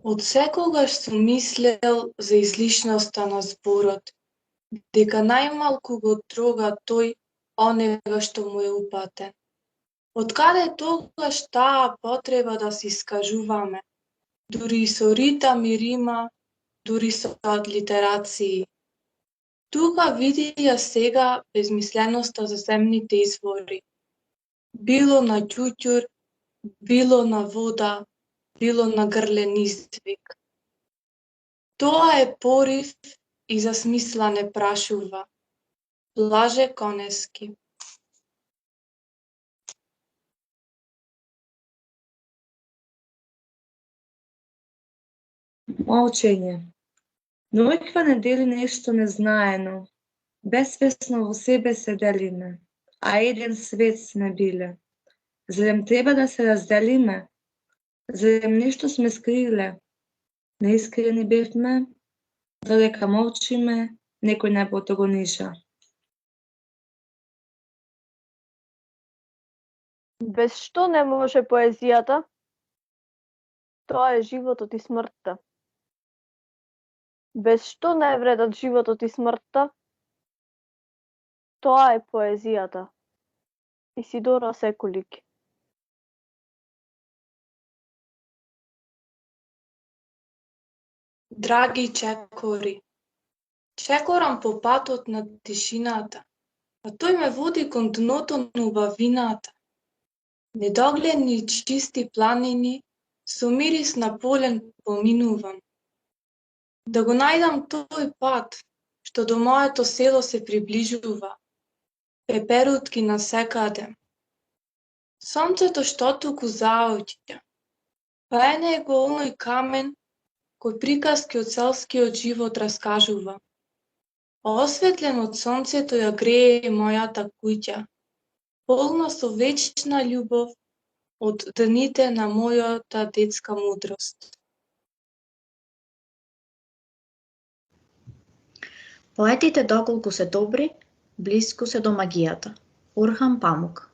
Од секогаш сум мислел за излишноста на зборот, дека најмалку го трога тој онега што му е упатен. Откаде тогаш таа потреба да се искажуваме, дури и со ритам и рима, дури со алитерации? Тука види ја сега безмисленоста за земните извори. Било на ќуќур, било на вода, било на грлен издвиг. Тоа е порив и за смисла не прашува. Блаже Конески. Молчење. Ноќва не дели нешто незнаено. Безсвесно во себе се делиме, а еден свет сме биле. Зарем треба да се разделиме? Зарем нешто сме скриле? Неискрени бевме, додека молчиме, некој небото го ниша. Без што не може поезијата? Тоа е животот и смртта. Без што не вредат животот и смртта? Тоа е поезијата. Исидора Секулик. Драги чекори, чекорам по патот на тишината, а тој ме води кон дното на убавината. Недогледни чисти планини, со мирис на полен поминувам. Да го најдам тој пат, што до моето село се приближува, пеперутки насекаде. Сонцето што туку заоѓа, па е него оној камен кој приказки од селскиот живот раскажува. Осветлен од сонцето ја грее мојата куќа, полна со вечна љубов од дните на мојата детска мудрост. Поетите доколку се добри, блиску се до магијата. Орхан Памук.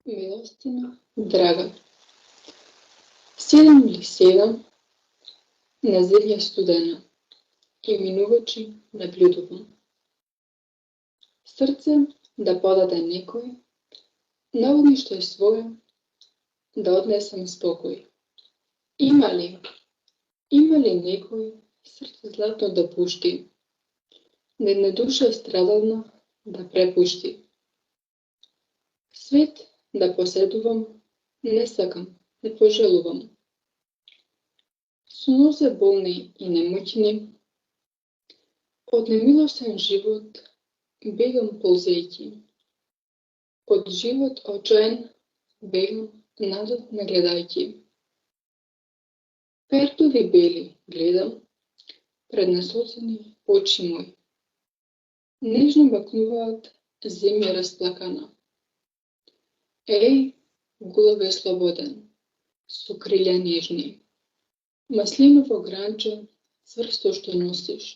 Милостина драга. Седам ли седам на земја студена и минувачи наблюдувам. Срце да подаде некој, на огниште своје да однесам спокој. Има ли некој срце златно да пушти, да една душа страдална да препушти? Свет да поседувам, не сакам, не пожелувам. Со нозе болни и немоќни, од немилосен живот бегам ползејќи. Од живот очаен бегам назад нагледајќи. Пертови бели гледам пред насоцени очи мои. Нежно бакнуваат земја расплакана. Еј, голове слободен, со крилја нежни. Маслиново гранче, цврсто што носиш.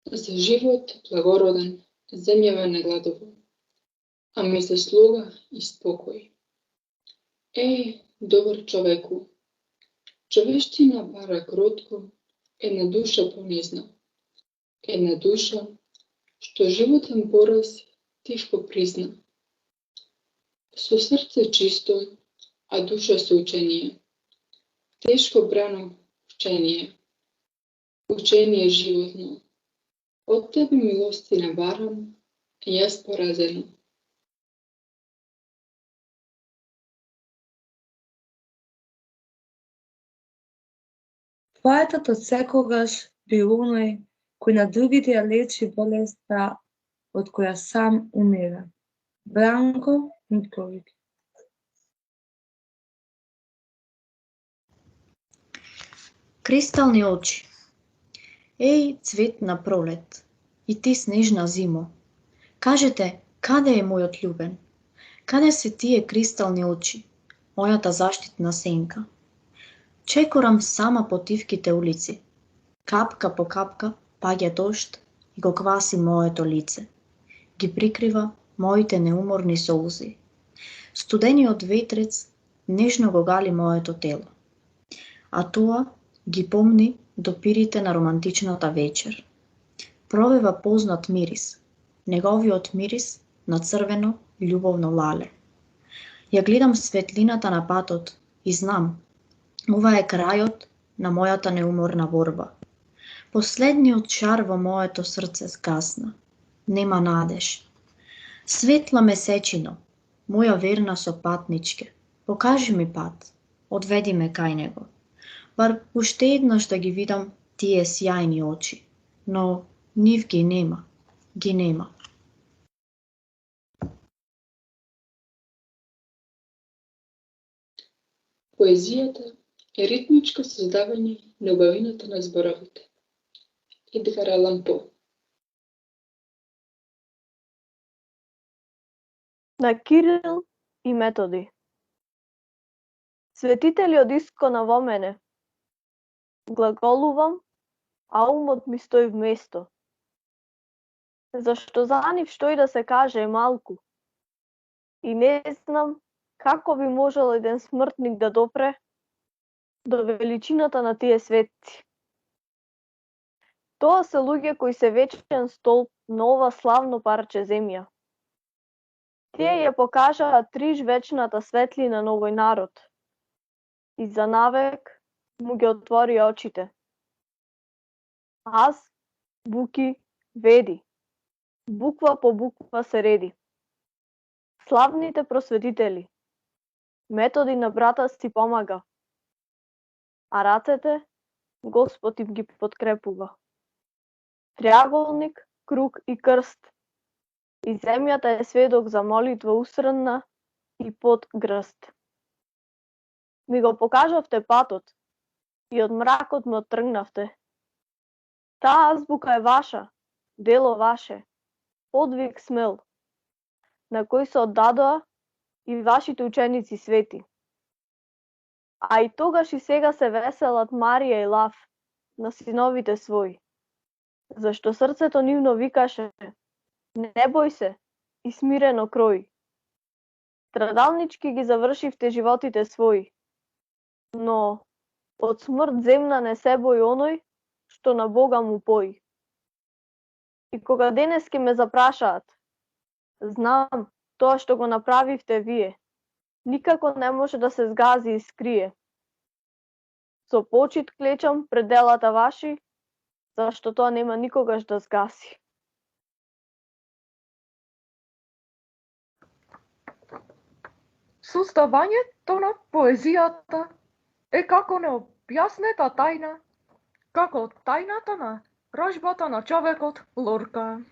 За живот благороден, земјава не гладово, а ми се слога и спокој. Еј, добар човеку, човештина бара кротко, една душа понизна. Една душа, што животен пораз тишко призна. Со срце чисто, а душа со учение. Тешко брано учение. Учение животно. Од тебе милостина барам, јас поразено. Поетот од секогаш бил оној кој на другите ја лечи болеста од која сам умира. Бранко Митковиќ. Кристални очи. Еј, цвет на пролет, и ти снежна зимо. Кажете, каде е мојот љубен? Каде се тие кристални очи, мојата заштитна сенка? Чекорам сама по тивките улици. Капка по капка паѓа дожд и го кваси моето лице. Ги прикрива моите неуморни солзи. Студениот ветрец нежно го гали моето тело, а тоа ги помни допирите на романтичната вечер. Провева познат мирис, неговиот мирис на црвено љубовно лале. Ја гледам светлината на патот и знам, ова е крајот на мојата неуморна борба. Последниот шар во моето срце згасна. Нема надеж. Светла месечино, моја верна сопатничке, покажи ми пат, одведи ме кај него. Бар уште еднаш да ги видам тие сјајни очи, но нив ги нема, ги нема. Поезијата е ритмичко создавање на убавината на зборовите. Едгар Алан По. На Кирил и Методи. Светители од искона во мене. Глаголувам, а умот ми стои вместо. Зашто за нив што и да се каже е малку. И не знам како би можел еден смртник да допре до величината на тие светци. Тоа се луѓе кои се вечен столб на ова славно парче земја. Тие ја покажаа триж вечната светлина на овој народ. И за навек му ги отвори очите. Аз, Буки, веди. Буква по буква се реди. Славните просветители. Методи на брата си помага. А рацете Господ им ги подкрепува. Триаголник, круг и крст. И земјата е сведок за молитва усрдна и под грст. Ми го покажавте патот и од мракот ме оттргнавте. Таа азбука е ваша, дело ваше, подвиг смел, на кој се оддадоа и вашите ученици свети. А и тогаш и сега се веселат Марија и Лав на синовите своји, зашто срцето нивно викаше: не бој се и смирено крој. Страдалнички ги завршивте животите своји, но од смрт земна не се бои оној што на Бога му пои. И кога денески ме запрашаат, знам, тоа што го направивте вие, никако не може да се згази и скрие. Со почит клечам пред делата ваши, зашто тоа нема никогаш да згаси. Составањето на поезијата е како необјаснета тајна, како тајната на рожбата на човекот Лорка.